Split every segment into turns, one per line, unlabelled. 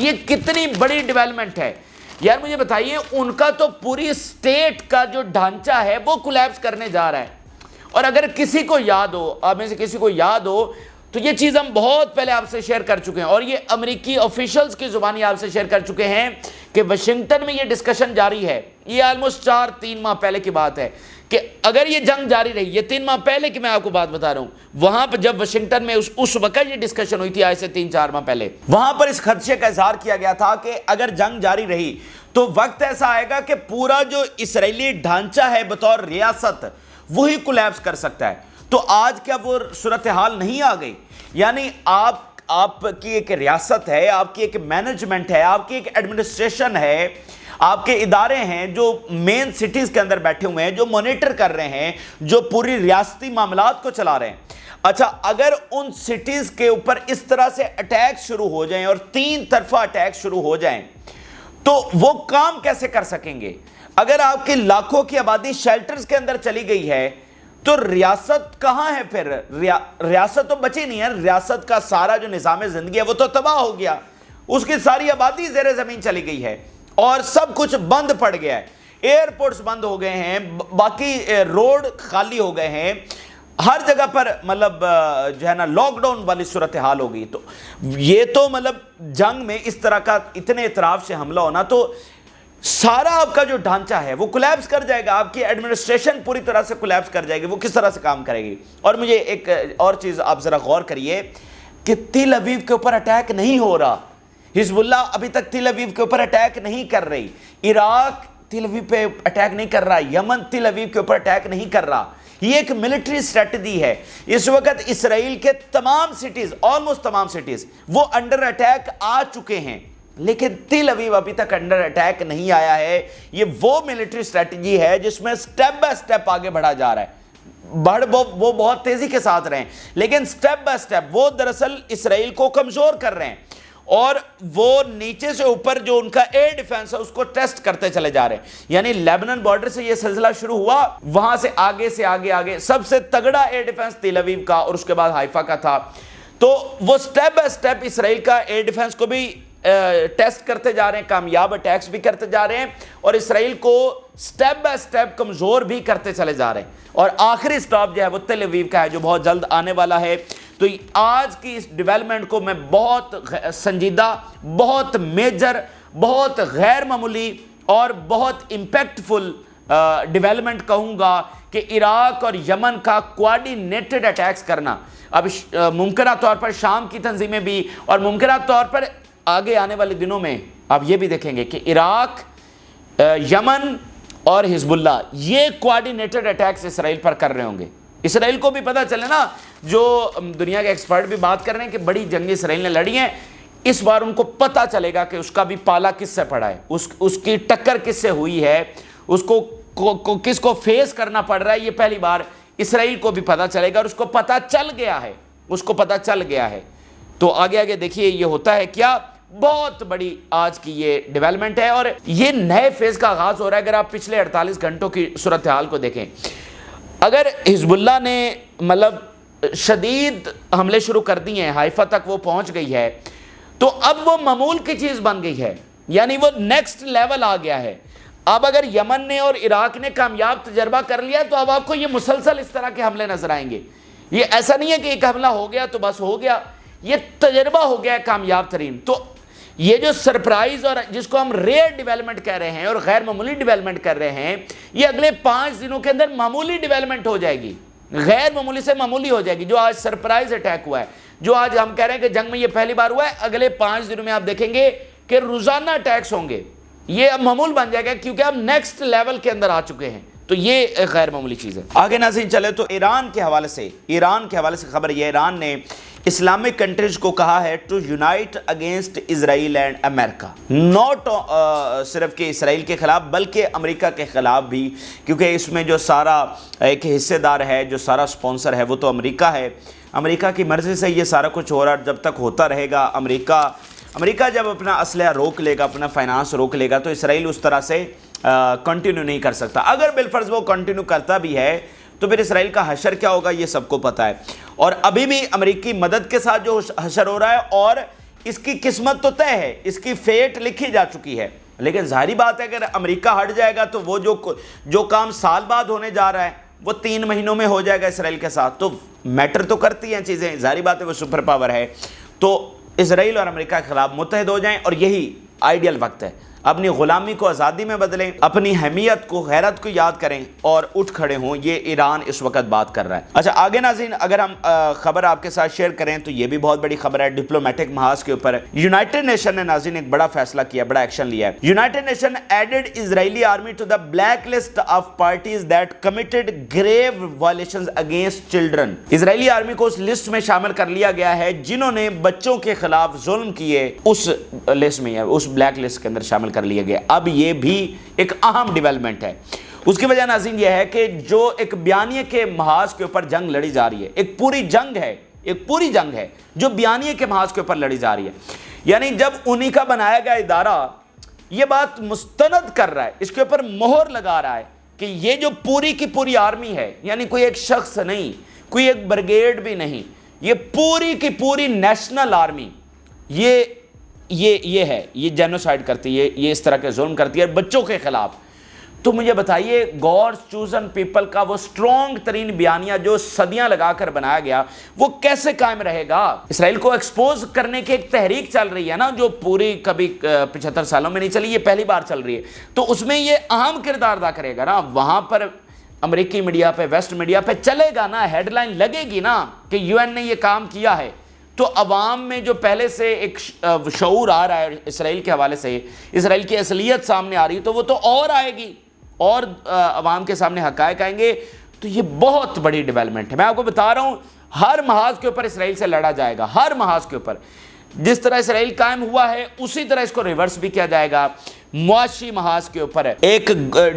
یہ کتنی بڑی ڈیولپمنٹ ہے یار. مجھے بتائیے ان کا تو پوری سٹیٹ کا جو ڈھانچہ ہے وہ کولیپس کرنے جا رہا ہے. اور اگر کسی کو یاد ہو, آپ میں سے کسی کو یاد ہو, تو یہ چیز ہم بہت پہلے آپ سے شیئر کر چکے ہیں اور یہ امریکی آفیشلز کی زبانی آپ سے شیئر کر چکے ہیں کہ واشنگٹن میں یہ ڈسکشن جاری ہے. یہ آلموسٹ 4-3 ماہ پہلے کی بات ہے کہ اگر یہ جنگ جاری رہی, یہ 3 ماہ پہلے کی میں آپ کو بات بتا رہا ہوں, وہاں پر جب واشنگٹن میں اس وقت یہ ڈسکشن ہوئی تھی آج سے 3-4 ماہ پہلے, وہاں پر اس خدشے کا اظہار کیا گیا تھا کہ اگر جنگ جاری رہی تو وقت ایسا آئے گا کہ پورا جو اسرائیلی ڈھانچہ ہے بطور ریاست وہی کولیپس کر سکتا ہے. تو آج کیا وہ صورتحال نہیں آ گئی؟ یعنی آپ کی ایک ریاست ہے, آپ کی ایک مینجمنٹ ہے, آپ کی ایک ایڈمنسٹریشن ہے, آپ کے ادارے ہیں جو مین سٹیز کے اندر بیٹھے ہوئے ہیں, جو مانیٹر کر رہے ہیں, جو پوری ریاستی معاملات کو چلا رہے ہیں. اچھا, اگر ان سٹیز کے اوپر اس طرح سے اٹیک شروع ہو جائیں اور 3 طرفہ اٹیک شروع ہو جائیں تو وہ کام کیسے کر سکیں گے؟ اگر آپ کی لاکھوں کی آبادی شیلٹرز کے اندر چلی گئی ہے تو ریاست کہاں ہے پھر؟ ریاست تو بچی نہیں ہے. ریاست کا سارا جو نظام زندگی ہے وہ تو تباہ ہو گیا, اس کی ساری آبادی زیر زمین چلی گئی ہے اور سب کچھ بند پڑ گیا ہے. ایئرپورٹس بند ہو گئے ہیں, باقی روڈ خالی ہو گئے ہیں, ہر جگہ پر مطلب جو ہے نا لاک ڈاؤن والی صورتحال ہو گئی. تو یہ تو مطلب جنگ میں اس طرح کا اتنے اطراف سے حملہ ہونا تو سارا آپ کا جو ڈھانچہ ہے وہ کولیپس کر جائے گا. آپ کی ایڈمنسٹریشن پوری طرح سے کولیپس کر جائے گی. وہ کس طرح سے کام کرے گی؟ اور مجھے ایک اور چیز آپ ذرا غور کریے کہ تل ابیب کے اوپر اٹیک نہیں ہو رہا, حزب اللہ ابھی تک تل ابیب کے اوپر اٹیک نہیں کر رہی, عراق تل ابیب پہ اٹیک نہیں کر رہا, یمن تل ابیب کے اوپر اٹیک نہیں کر رہا. یہ ایک ملٹری اسٹریٹجی ہے. اس وقت اسرائیل کے تمام سٹیز, آلموسٹ تمام سٹیز وہ انڈر اٹیک آ چکے ہیں, لیکن تل ابیب ابھی تک انڈر اٹیک نہیں آیا ہے. یہ وہ ملٹری اسٹریٹجی ہے جس میں سٹیپ بائی سٹیپ آگے بڑھا جا رہا ہے. وہ بہت تیزی کے ساتھ رہے ہیں, لیکن سٹیپ بائی سٹیپ وہ دراصل اسرائیل کو کمزور کر رہے ہیں اور وہ نیچے سے اوپر جو ان کا ایئر ڈیفنس ہے اس کو ٹیسٹ کرتے چلے جا رہے ہیں. یعنی لیبنان بارڈر سے یہ سلسلہ شروع ہوا, وہاں سے آگے سب سے تگڑا ایئر ڈیفنس تل ابیب کا اور اس کے بعد حائفہ کا تھا. تو وہ سٹیپ بائی سٹیپ اسرائیل کا ایئر ڈیفنس کو بھی ٹیسٹ کرتے جا رہے ہیں, کامیاب اٹیکس بھی کرتے جا رہے ہیں اور اسرائیل کو سٹیپ بائی سٹیپ کمزور بھی کرتے چلے جا رہے ہیں. اور آخری سٹاپ جو ہے وہ تل ابیب کا ہے جو بہت جلد آنے والا ہے. تو آج کی اس ڈیولپمنٹ کو میں بہت سنجیدہ, بہت میجر, بہت غیر معمولی اور بہت امپیکٹفل ڈیولپمنٹ کہوں گا کہ عراق اور یمن کا کوارڈینیٹڈ اٹیکس کرنا. اب ممکنہ طور پر شام کی تنظیمیں بھی اور ممکنہ طور پر آگے آنے والے دنوں میں آپ یہ بھی دیکھیں گے کہ عراق, یمن اور حزب اللہ یہ کوارڈینیٹڈ اٹیکس اسرائیل پر کر رہے ہوں گے. اسرائیل کو بھی پتہ چلے نا, جو دنیا کے ایکسپرٹ بھی بات کر رہے ہیں کہ بڑی جنگیں اسرائیل نے لڑی ہیں, اس بار ان کو پتہ چلے گا کہ اس کا بھی پالا کس سے پڑا ہے, اس کی ٹکر کس سے ہوئی ہے, اس کو کس کو فیس کرنا پڑ رہا ہے. یہ پہلی بار اسرائیل کو بھی پتہ چلے گا اور اس کو پتہ چل گیا ہے. تو آگے دیکھیے یہ ہوتا ہے کیا. بہت بڑی آج کی یہ ڈیولپمنٹ ہے اور یہ نئے فیز کا آغاز ہو رہا ہے. اگر آپ پچھلے 48 گھنٹوں کی صورتحال کو دیکھیں, اگر حزب اللہ نے مطلب شدید حملے شروع کر دیے ہیں, حائفہ تک وہ پہنچ گئی ہے, تو اب وہ معمول کی چیز بن گئی ہے, یعنی وہ نیکسٹ لیول آ گیا ہے. اب اگر یمن نے اور عراق نے کامیاب تجربہ کر لیا تو اب آپ کو یہ مسلسل اس طرح کے حملے نظر آئیں گے. یہ ایسا نہیں ہے کہ ایک حملہ ہو گیا تو بس ہو گیا, یہ تجربہ ہو گیا ہے کامیاب ترین. تو یہ جو سرپرائز اور جس کو ہم ریئر ڈیولپمنٹ کہہ رہے ہیں اور غیر معمولی ڈیولپمنٹ کر رہے ہیں, یہ اگلے 5 دنوں کے اندر معمولی ڈیولپمنٹ ہو جائے گی, غیر معمولی سے معمولی ہو جائے گی. جو آج سرپرائز اٹیک ہوا ہے, جو آج ہم کہہ رہے ہیں کہ جنگ میں یہ پہلی بار ہوا ہے, اگلے 5 دنوں میں آپ دیکھیں گے کہ روزانہ اٹیکس ہوں گے. یہ اب معمول بن جائے گا کیونکہ ہم نیکسٹ لیول کے اندر آ چکے ہیں. تو یہ ایک غیر معمولی چیز ہے. آگے ناظرین چلے تو ایران کے حوالے سے خبر یہ, ایران نے اسلامک کنٹریز کو کہا ہے to unite against Israel and America. Not صرف کہ اسرائیل کے خلاف بلکہ امریکہ کے خلاف بھی, کیونکہ اس میں جو سارا ایک حصے دار ہے, جو سارا سپانسر ہے وہ تو امریکہ ہے. امریکہ کی مرضی سے یہ سارا کچھ ہو رہا ہے. جب تک ہوتا رہے گا, امریکہ جب اپنا اسلحہ روک لے گا, اپنا فائنانس روک لے گا, تو اسرائیل اس طرح سے کنٹینیو نہیں کر سکتا. اگر بالفرض وہ کنٹینیو کرتا بھی ہے تو پھر اسرائیل کا حشر کیا ہوگا یہ سب کو پتہ ہے. اور ابھی بھی امریکی مدد کے ساتھ جو حشر ہو رہا ہے اور اس کی قسمت تو طے ہے، اس کی فیٹ لکھی جا چکی ہے، لیکن ظاہری بات ہے اگر امریکہ ہٹ جائے گا تو وہ جو کام سال بعد ہونے جا رہا ہے وہ 3 مہینوں میں ہو جائے گا اسرائیل کے ساتھ. تو میٹر تو کرتی ہیں چیزیں، ظاہری بات ہے وہ سپر پاور ہے. تو اسرائیل اور امریکہ کے خلاف متحد ہو جائیں، اور یہی آئیڈیل وقت ہے. اپنی غلامی کو آزادی میں بدلیں، اپنی حمیت کو، غیرت کو یاد کریں اور اٹھ کھڑے ہوں. یہ ایران اس وقت بات کر رہا ہے. اچھا آگے ناظرین اگر ہم خبر آپ کے ساتھ شیئر کریں تو یہ بھی بہت بڑی خبر ہے ڈپلومیٹک محاذ کے اوپر. یونائٹڈ نیشن نے ناظرین ایک بڑا فیصلہ کیا، بڑا ایکشن لیا ہے. United Nation added Israeli army to the black list of parties that committed grave violations against children. Israeli army کو اس لسٹ میں شامل کر لیا گیا ہے جنہوں نے بچوں کے خلاف ظلم کیے، اس لسٹ میں، اس بلیک لسٹ کے اندر شامل کر لیا گیا. اب یہ بھی ایک اہم ڈیولپمنٹ ہے. اس کی وجہ ناظرین یہ ہے کہ جو ایک بیانیے کے محاذ کے اوپر جنگ لڑی جا رہی ہے، ایک پوری جنگ ہے جو بیانیے کے محاذ کے اوپر لڑی جا رہی ہے. یعنی جب انہی کا بنایا گیا ادارہ یہ بات مستند کر رہا ہے، اس کے اوپر مہر لگا رہا ہے کہ یہ جو پوری کی پوری آرمی ہے، یعنی کوئی ایک شخص نہیں، کوئی ایک بریگیڈ بھی نہیں، یہ پوری کی پوری نیشنل آرمی یہ ہے، یہ جینوسائیڈ کرتی ہے، یہ اس طرح کے ظلم کرتی ہے بچوں کے خلاف. تو مجھے بتائیے گاڈز چوزن پیپل کا وہ سٹرونگ ترین بیانیہ جو صدیاں لگا کر بنایا گیا وہ کیسے قائم رہے گا؟ اسرائیل کو ایکسپوز کرنے کی ایک تحریک چل رہی ہے نا، جو پوری کبھی 75 سالوں میں نہیں چلی، یہ پہلی بار چل رہی ہے. تو اس میں یہ اہم کردار ادا کرے گا نا. وہاں پر امریکی میڈیا پہ، ویسٹ میڈیا پہ چلے گا نا، ہیڈ لائن لگے گی نا کہ یو این نے یہ کام کیا ہے. تو عوام میں جو پہلے سے ایک شعور آ رہا ہے اسرائیل کے حوالے سے، اسرائیل کی اصلیت سامنے آ رہی ہے، تو وہ تو اور آئے گی اور عوام کے سامنے حقائق آئیں گے. تو یہ بہت بڑی ڈیولپمنٹ ہے. میں آپ کو بتا رہا ہوں ہر محاذ کے اوپر اسرائیل سے لڑا جائے گا، ہر محاذ کے اوپر. جس طرح اسرائیل قائم ہوا ہے اسی طرح اس کو ریورس بھی کیا جائے گا. معاشی محاذ کے اوپر، ایک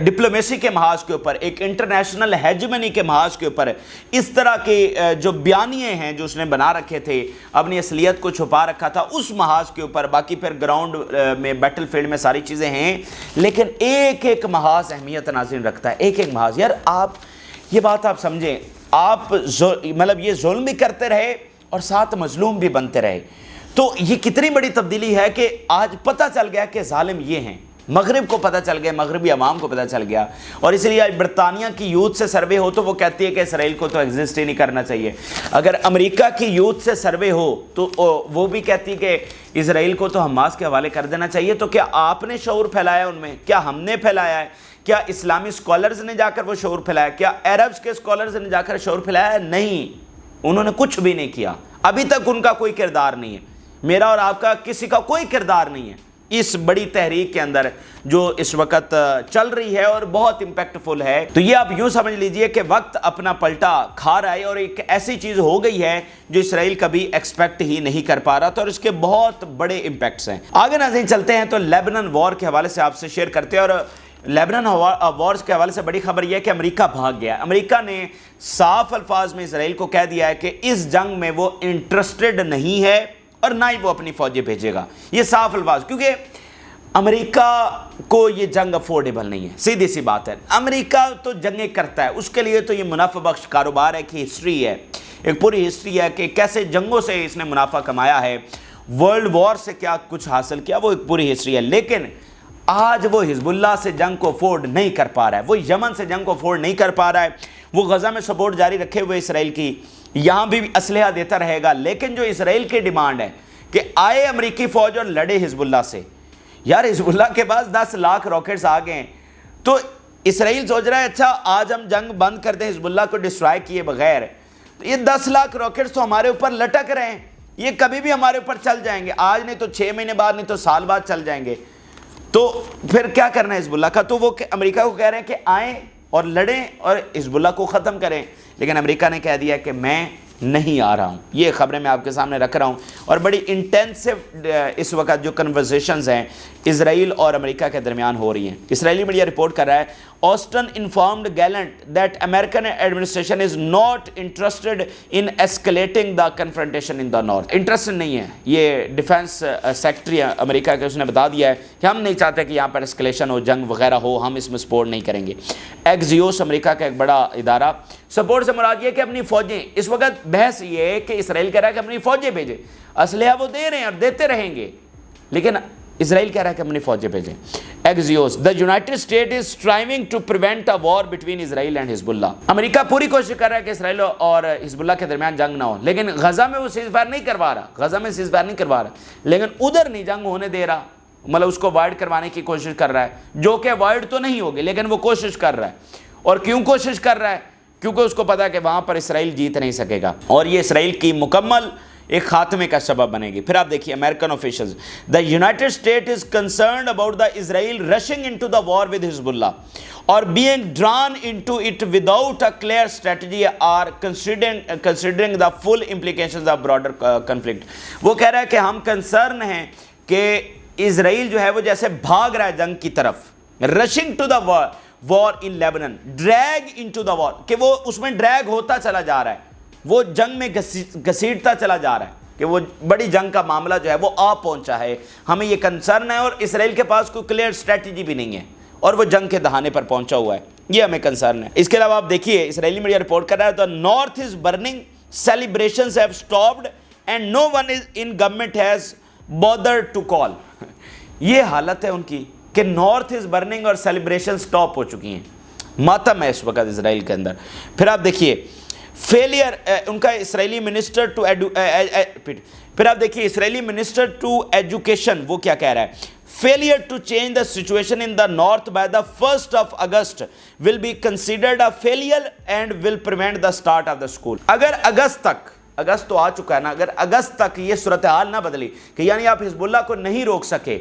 ڈپلومیسی کے محاذ کے اوپر، ایک انٹرنیشنل ہیجمنی کے محاذ کے اوپر اس طرح کے جو بیانیے ہیں جو اس نے بنا رکھے تھے، اپنی اصلیت کو چھپا رکھا تھا اس محاذ کے اوپر. باقی پھر گراؤنڈ میں، بیٹل فیلڈ میں ساری چیزیں ہیں، لیکن ایک ایک محاذ اہمیت ناظرین رکھتا ہے. ایک ایک محاذ. یار آپ یہ بات آپ سمجھیں، آپ مطلب یہ ظلم بھی کرتے رہے اور ساتھ مظلوم بھی بنتے رہے. تو یہ کتنی بڑی تبدیلی ہے کہ آج پتہ چل گیا کہ ظالم یہ ہیں. مغرب کو پتہ چل گیا، مغربی عوام کو پتہ چل گیا. اور اس لیے آج برطانیہ کی یوتھ سے سروے ہو تو وہ کہتی ہے کہ اسرائیل کو تو ایگزسٹ ہی نہیں کرنا چاہیے. اگر امریکہ کی یوتھ سے سروے ہو تو وہ بھی کہتی ہے کہ اسرائیل کو تو حماس کے حوالے کر دینا چاہیے. تو کیا آپ نے شعور پھیلایا ان میں؟ کیا ہم نے پھیلایا ہے؟ کیا اسلامی اسکالرز نے جا کر وہ شعور پھیلایا؟ کیا عربز کے اسکالرز نے جا کر شعور پھیلایا؟ نہیں، انہوں نے کچھ بھی نہیں کیا. ابھی تک ان کا کوئی کردار نہیں ہے. میرا اور آپ کا کسی کا کوئی کردار نہیں ہے اس بڑی تحریک کے اندر جو اس وقت چل رہی ہے اور بہت امپیکٹفل ہے. تو یہ آپ یوں سمجھ لیجئے کہ وقت اپنا پلٹا کھا رہا ہے اور ایک ایسی چیز ہو گئی ہے جو اسرائیل کبھی ایکسپیکٹ ہی نہیں کر پا رہا تھا، اور اس کے بہت بڑے امپیکٹس ہیں. آگے ناظرین چلتے ہیں تو لیبنان وار کے حوالے سے آپ سے شیئر کرتے ہیں. اور لیبنان وارز کے حوالے سے بڑی خبر یہ ہے کہ امریکہ بھاگ گیا. امریکہ نے صاف الفاظ میں اسرائیل کو کہہ دیا ہے کہ اس جنگ میں وہ انٹرسٹڈ نہیں ہے اور نہ ہی وہ اپنی فوجیں بھیجے گا. یہ صاف الفاظ، کیونکہ امریکہ کو یہ جنگ افورڈیبل نہیں ہے. سیدھی سی بات ہے، امریکہ تو جنگیں کرتا ہے، اس کے لیے تو یہ منافع بخش کاروبار ہے کہ ہسٹری ہے، ایک پوری ہسٹری ہے کہ کیسے جنگوں سے اس نے منافع کمایا ہے، ورلڈ وار سے کیا کچھ حاصل کیا، وہ ایک پوری ہسٹری ہے. لیکن آج وہ حزب اللہ سے جنگ کو افورڈ نہیں کر پا رہا ہے، وہ یمن سے جنگ کو افورڈ نہیں کر پا رہا ہے. وہ غزہ میں سپورٹ جاری رکھے ہوئے اسرائیل کی، یہاں بھی اسلحہ دیتا رہے گا. لیکن جو اسرائیل کی ڈیمانڈ ہے کہ آئے امریکی فوج اور لڑے حزب اللہ سے، یار حزب اللہ کے پاس 10 لاکھ راکٹس آ گئے ہیں. تو اسرائیل سوچ رہا ہے اچھا آج ہم جنگ بند کر دیں حزب اللہ کو ڈسٹرائے کیے بغیر، تو یہ 10 لاکھ راکٹس تو ہمارے اوپر لٹک رہے ہیں، یہ کبھی بھی ہمارے اوپر چل جائیں گے، آج نہیں تو 6 مہینے بعد، نہیں تو سال بعد چل جائیں گے. تو پھر کیا کرنا ہے حزب اللہ کا؟ تو وہ امریکہ کو کہہ رہے ہیں کہ آئیں اور لڑیں اور حزب اللہ کو ختم کریں. لیکن امریکہ نے کہہ دیا کہ میں نہیں آ رہا ہوں. یہ خبریں میں آپ کے سامنے رکھ رہا ہوں، اور بڑی انٹینسو اس وقت جو کنورزیشنز ہیں اسرائیل اور امریکہ کے درمیان ہو رہی ہیں. اسرائیلی میڈیا رپورٹ کر رہا ہے Austin informed Gallant that American administration is not interested in escalating the confrontation in the north. Interested نہیں ہے. یہ ڈیفینس سیکٹری امریکہ کے اس نے بتا دیا ہے کہ ہم نہیں چاہتے کہ یہاں پر ایسکلیشن ہو، جنگ وغیرہ ہو، ہم اس میں سپورٹ نہیں کریں گے. ایکزیوس امریکہ کا ایک بڑا ادارہ، سپورٹ سے مراد یہ کہ اپنی فوجیں اس وقت بحث یہ ہے کہ اسرائیل کہہ رہا ہے کہ اپنی فوجیں بھیجیں، اسلحہ وہ دے رہے ہیں اور دیتے رہیں گے، لیکن اسرائیل کہہ رہا ہے کہ اپنی فوجیں بھیجیں۔ ایگزیوس، the United States is striving to prevent a war between Israel and Hezbollah۔ امریکہ پوری کوشش کر رہا ہے کہ اسرائیل اور حزب اللہ کے درمیان جنگ نہ ہو، لیکن غزہ میں وہ سیز فائر نہیں کروا رہا، لیکن ادھر نہیں جنگ ہونے دے رہا، مطلب اس کو وائڈ کروانے کی کوشش کر رہا ہے، جو کہ وائڈ تو نہیں ہوگی لیکن وہ کوشش کر رہا ہے۔ اور کیوں کوشش کر رہا ہے؟ کیونکہ اس کو پتا ہے کہ وہاں پر اسرائیل جیت نہیں سکے گا، اور یہ اسرائیل کی مکمل ایک خاتمے کا سبب بنے گی۔ پھر آپ دیکھیے American officials, the United State is concerned about the Israel rushing into the war with Hezbollah اور being drawn into it without a clear strategy or considering the full implications of broader conflict۔ وہ کہہ رہا ہے کہ ہم concern ہیں کہ اسرائیل جو ہے وہ جیسے بھاگ رہا ہے جنگ کی طرف، rushing to the war in Lebanon, drag into the war, کہ وہ اس میں ڈریگ ہوتا چلا جا رہا ہے، وہ جنگ میں گھسیٹتا چلا جا رہا ہے، کہ وہ بڑی جنگ کا معاملہ جو ہے وہ آ پہنچا ہے، ہمیں یہ کنسرن ہے، اور اسرائیل کے پاس کوئی کلیئر اسٹریٹجی بھی نہیں ہے اور وہ جنگ کے دہانے پر پہنچا ہوا ہے، یہ ہمیں کنسرن ہے۔ اس کے علاوہ آپ دیکھیے اسرائیلی میڈیا رپورٹ کر رہا ہے تو north is burning, celebrations have stopped and no one is in government has bothered to call۔ یہ حالت ہے ان کی کہ نارتھ از برننگ اور سیلیبریشن سٹاپ ہو چکی ہیں، ماتم ہے اس وقت اسرائیل کے اندر۔ پھر آپ دیکھیے فیلئر ان کا اسرائیلی منسٹر ٹو پھر آپ دیکھیے اسرائیلی منسٹر ٹو ایجوکیشن وہ کیا کہہ رہا ہے، failure to change the situation in the north by the 1st of August will be considered a failure and will prevent the start of the school۔ اگر اگست تو آ چکا ہے نا، اگر اگست تک یہ صورتحال نہ بدلی کہ یعنی آپ حزب اللہ کو نہیں روک سکے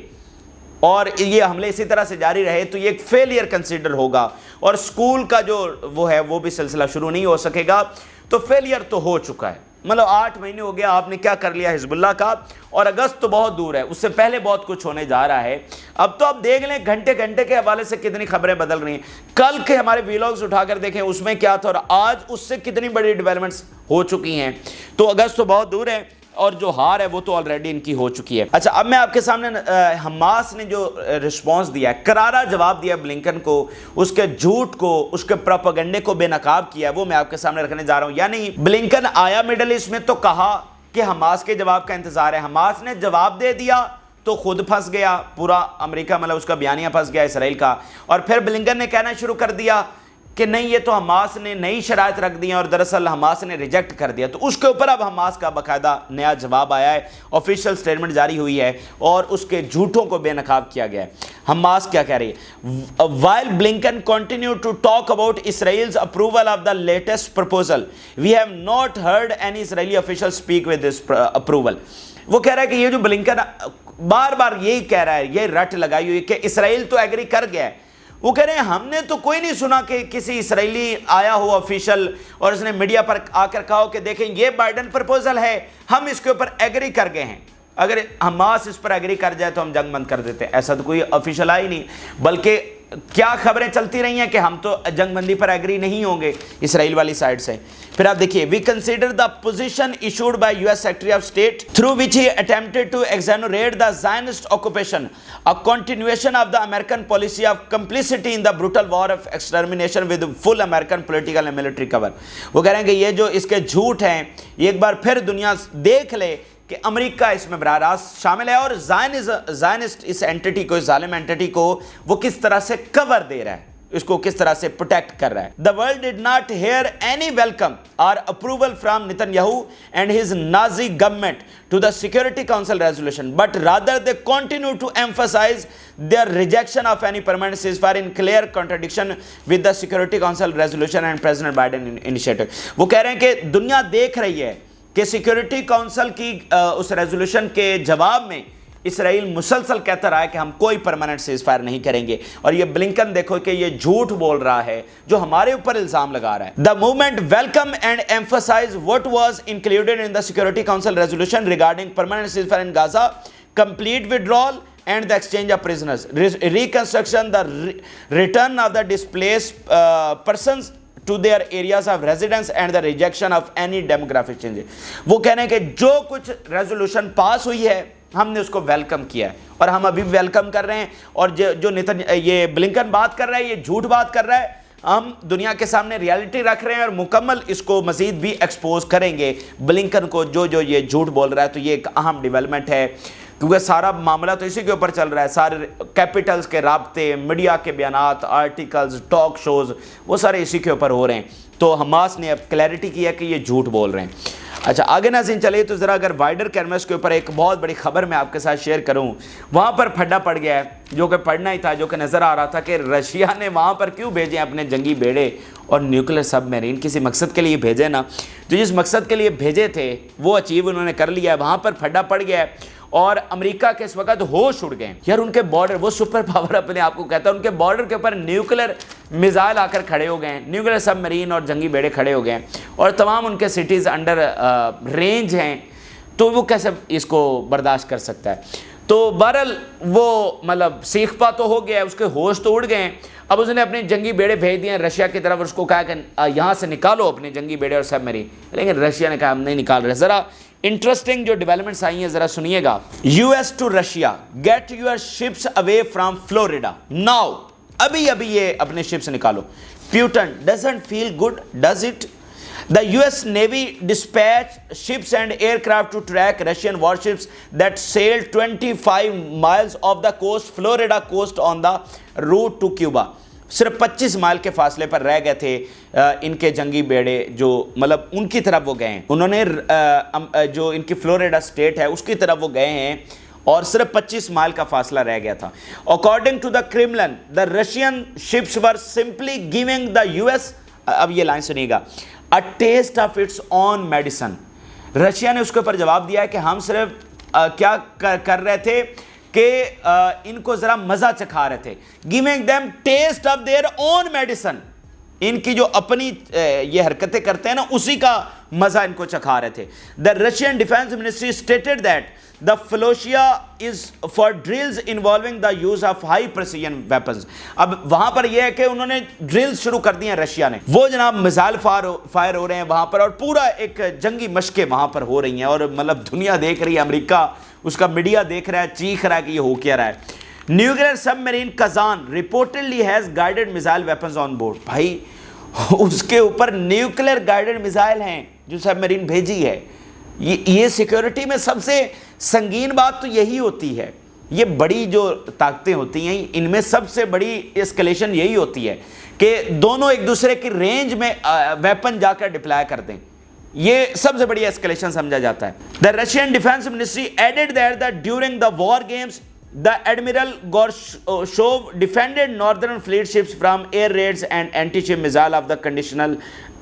اور یہ حملے اسی طرح سے جاری رہے تو یہ ایک فیلئر کنسیڈر ہوگا اور سکول کا جو وہ ہے وہ بھی سلسلہ شروع نہیں ہو سکے گا، تو فیلئر تو ہو چکا ہے، مطلب 8 مہینے ہو گیا آپ نے کیا کر لیا حزب اللہ کا، اور اگست تو بہت دور ہے، اس سے پہلے بہت کچھ ہونے جا رہا ہے۔ اب تو آپ دیکھ لیں گھنٹے کے حوالے سے کتنی خبریں بدل رہی ہیں، کل کے ہمارے ویلاگز اٹھا کر دیکھیں اس میں کیا تھا اور آج اس سے کتنی بڑی ڈیولپمنٹس ہو چکی ہیں، تو اگست تو بہت دور ہے اور جو ہار ہے وہ تو آلریڈی ان کی ہو چکی ہے۔ اچھا اب میں آپ کے سامنے حماس نے جو رسپانس دیا ہے، کرارا جواب دیا بلنکن کو، اس کے جھوٹ کو، اس کے پروپیگنڈے کو بے نقاب کیا ہے، وہ میں آپ کے سامنے رکھنے جا رہا ہوں۔ یعنی بلنکن آیا مڈل ایسٹ میں تو کہا کہ حماس کے جواب کا انتظار ہے، حماس نے جواب دے دیا تو خود پھنس گیا، پورا امریکہ مطلب اس کا بیانیہ پھنس گیا اسرائیل کا، اور پھر بلنکن نے کہنا شروع کر دیا کہ نہیں یہ تو حماس نے نئی شرائط رکھ دی ہیں اور دراصل حماس نے ریجیکٹ کر دیا، تو اس کے اوپر اب حماس کا باقاعدہ نیا جواب آیا ہے، آفیشیل سٹیٹمنٹ جاری ہوئی ہے اور اس کے جھوٹوں کو بے نقاب کیا گیا ہے۔ حماس کیا کہہ رہی ہے، while Blinken continue to talk about Israel's approval of the latest proposal, we have not heard any Israeli official speak with this approval۔ وہ کہہ رہا ہے کہ یہ جو بلنکن بار بار یہی کہہ رہا ہے، یہ رٹ لگائی ہوئی کہ اسرائیل تو ایگری کر گیا ہے، وہ کہہ رہے ہیں ہم نے تو کوئی نہیں سنا کہ کسی اسرائیلی آیا ہو آفیشل اور اس نے میڈیا پر آ کر کہا ہو کہ دیکھیں یہ بائیڈن پرپوزل ہے، ہم اس کے اوپر ایگری کر گئے ہیں، اگر حماس اس پر ایگری کر جائے تو ہم جنگ بند کر دیتے ہیں۔ ایسا تو کوئی آفیشل آئی نہیں، بلکہ کیا خبریں چلتی رہی ہیں کہ ہم تو جنگ بندی پر ایگری نہیں ہوں گے اسرائیل والی سائڈ سے۔ پھر آپ دیکھیے we consider the position issued by U S secretary of state through which he attempted to exonerate the Zionist occupation a continuation of the American policy of complicity in the brutal war of extermination with full American political and military cover۔ وہ کہہ رہے ہیں کہ یہ جو اس کے جھوٹ ہیں یہ ایک بار پھر دنیا دیکھ لے کہ امریکہ اس میں براہ راست شامل ہے اور زائنسٹ اس اینٹیٹی کو، اس ظالم اینٹیٹی کو وہ کس طرح سے کور دے رہا ہے، اس کو کس طرح سے پروٹیکٹ کر رہا ہے۔ The world did not hear any welcome or approval from Netanyahu and his Nazi government to the Security Council resolution, but rather they continue to emphasize their rejection of any permanent ceasefire in clear contradiction with the Security Council resolution and President Biden initiative۔ وہ کہہ رہے ہیں کہ دنیا دیکھ رہی ہے کہ سیکیورٹی کونسل کی اس ریزولوشن کے جواب میں اسرائیل مسلسل کہتا رہا ہے کہ ہم کوئی پرماننٹ سیز فائر نہیں کریں گے، اور یہ بلنکن دیکھو کہ یہ جھوٹ بول رہا ہے جو ہمارے اوپر الزام لگا رہا ہے۔ The movement welcome and emphasize what was included in the Security Council resolution regarding permanent ceasefire in Gaza, complete withdrawal and the exchange of prisoners, reconstruction, the return of the displaced persons to their areas of residence and the rejection of any demographic changes۔ وہ کہنے ہیں کہ جو کچھ resolution pass ہوئی ہے ہم نے اس کو ویلکم کیا ہے اور ہم ابھی ویلکم کر رہے ہیں، اور جو یہ بلنکن بات کر رہا ہے یہ جھوٹ بات کر رہا ہے، ہم دنیا کے سامنے ریالٹی رکھ رہے ہیں اور مکمل اس کو مزید بھی ایکسپوز کریں گے بلنکن کو جو یہ جھوٹ بول رہا ہے. تو یہ ایک اہم ڈیولپمنٹ ہے کیونکہ سارا معاملہ تو اسی کے اوپر چل رہا ہے. سارے کیپٹلز کے رابطے, میڈیا کے بیانات, آرٹیکلز, ٹاک شوز, وہ سارے اسی کے اوپر ہو رہے ہیں. تو حماس نے اب کلیئرٹی کیا کہ یہ جھوٹ بول رہے ہیں. اچھا آگے ناظرین چلیے تو ذرا اگر وائڈر کینوس کے اوپر ایک بہت بڑی خبر میں آپ کے ساتھ شیئر کروں. وہاں پر پھڈا پڑ گیا ہے جو کہ پڑھنا ہی تھا, جو کہ نظر آ رہا تھا کہ رشیا نے وہاں پر کیوں بھیجے اپنے جنگی بیڑے اور نیوکلیر سب میرین. کسی مقصد کے لیے بھیجے نا, تو جس مقصد کے لیے بھیجے تھے وہ اچیو انہوں نے کر لیا ہے. وہاں پر پھڈا پڑ گیا ہے اور امریکہ کے اس وقت ہوش اڑ گئے یار. ان کے بارڈر, وہ سپر پاور اپنے آپ کو کہتا ہے, ان کے بارڈر کے اوپر نیوکلیر میزائل آ کر کھڑے ہو گئے ہیں, نیوکلیر سب مرین اور جنگی بیڑے کھڑے ہو گئے ہیں اور تمام ان کے سٹیز انڈر رینج ہیں. تو وہ کیسے اس کو برداشت کر سکتا ہے؟ تو بہرحال وہ مطلب سیخ پا تو ہو گیا ہے, اس کے ہوش تو اڑ گئے ہیں. اب اس نے اپنے جنگی بیڑے بھیج دیے ہیں رشیا کی طرف, اس کو کہا کہ یہاں سے نکالو اپنے جنگی بیڑے اور سب مرین, لیکن رشیا نے کہا ہم نہیں نکال رہے. ذرا انٹرسٹنگ جو ڈیولپمنٹس آئی ہیں ذرا سنیے گا. US to Russia, get your ships away from Florida now. ابھی یہ اپنے شپس نکالو. Putin doesn't feel good, does it? The US Navy dispatched ships and aircraft to track Russian warships that sailed 25 miles off the coast, Florida coast on the route to Cuba. صرف 25 مائل کے فاصلے پر رہ گئے تھے ان کے جنگی بیڑے, جو مطلب ان کی طرف وہ گئے ہیں. انہوں نے جو ان کی فلوریڈا سٹیٹ ہے اس کی طرف وہ گئے ہیں اور صرف 25 مائل کا فاصلہ رہ گیا تھا. According to the Kremlin, the Russian ships were simply giving the US, اب یہ لائن سنیے گا, a taste of its own medicine. Russia نے اس کے اوپر جواب دیا ہے کہ ہم صرف کیا کر رہے تھے کہ ان کو ذرا مزہ چکھا رہے تھے. giving them taste of their own medicine. ان کی جو اپنی یہ حرکتیں کرتے ہیں نا اسی کا مزہ ان کو چکھا رہے تھے. The Russian Defense Ministry stated that the Fallujah is for drills involving the use of high precision weapons. اب وہاں پر یہ ہے کہ انہوں نے ڈرلز شروع کر دی ہیں رشیا نے. وہ جناب میزائل فائر ہو رہے ہیں وہاں پر اور پورا ایک جنگی مشقیں وہاں پر ہو رہی ہیں اور مطلب دنیا دیکھ رہی ہے, امریکہ اس کا میڈیا دیکھ رہا ہے, چیخ رہا ہے کہ یہ ہو کیا رہا ہے. Nuclear submarine Kazan reportedly has guided missile weapons on board. بھائی اس کے اوپر نیوکلیر گائیڈڈ میزائل ہیں جو سب میرین بھیجی ہے. یہ سیکیورٹی میں سب سے سنگین بات تو یہی ہوتی ہے. یہ بڑی جو طاقتیں ہوتی ہیں ان میں سب سے بڑی اسکلیشن یہی ہوتی ہے کہ دونوں ایک دوسرے کی رینج میں ویپن جا کر ڈپلائے کر دیں. یہ سب سے بڑی اسکلیشن سمجھا جاتا ہے. The Russian Defense Ministry added that during the war games, the Admiral Gorshkov defended northern fleet ships from air raids and anti-ship missile of the conditional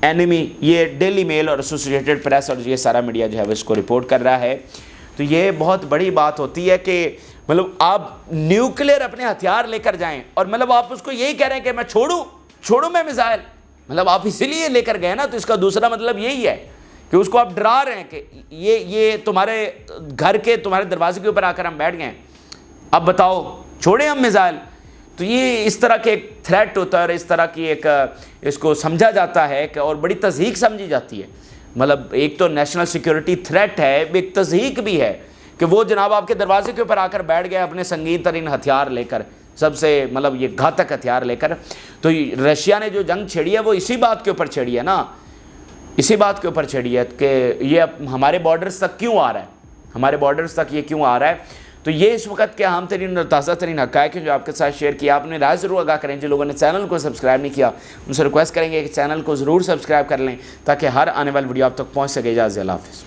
enemy. یہ ڈیلی میل اور ایسوسیٹڈ پریس اور یہ سارا media جو ہے وہ اس کو report کر رہا ہے. تو یہ بہت بڑی بات ہوتی ہے کہ مطلب آپ نیوکلیر اپنے ہتھیار لے کر جائیں اور مطلب آپ اس کو یہی کہہ رہے ہیں کہ میں چھوڑوں میں میزائل. مطلب آپ اسی لیے لے کر گئے نا, تو اس کا دوسرا مطلب یہی ہے کہ اس کو آپ ڈرا رہے ہیں کہ یہ تمہارے گھر کے تمہارے دروازے کے اوپر آ کر ہم بیٹھ گئے, اب بتاؤ چھوڑیں ہم میزائل. تو یہ اس طرح کے ایک تھریٹ ہوتا ہے اور اس طرح کی ایک اس کو سمجھا جاتا ہے کہ اور بڑی تضحیق سمجھی جاتی ہے. مطلب ایک تو نیشنل سیکیورٹی تھریٹ ہے, ایک تضحیق بھی ہے کہ وہ جناب آپ کے دروازے کے اوپر آ کر بیٹھ گئے اپنے سنگین ترین ہتھیار لے کر, سب سے مطلب یہ گھاتک ہتھیار لے کر. تو رشیا نے جو جنگ چھیڑی ہے وہ اسی بات کے اوپر چھیڑی ہے نا, اسی بات کے اوپر چھیڑی ہے کہ یہ ہمارے بارڈرز تک کیوں آ رہا ہے, ہمارے بارڈرز تک یہ کیوں آ رہا ہے. تو یہ اس وقت کے اہم ترین اور تازہ ترین حقائق ہیں جو آپ کے ساتھ شیئر کیا. آپ نے رائے ضرور آگاہ کریں. جن لوگوں نے چینل کو سبسکرائب نہیں کیا ان سے ریکویسٹ کریں گے کہ چینل کو ضرور سبسکرائب کر لیں تاکہ ہر آنے والی ویڈیو آپ تک پہنچ سکے. اجازت, اللہ حافظ.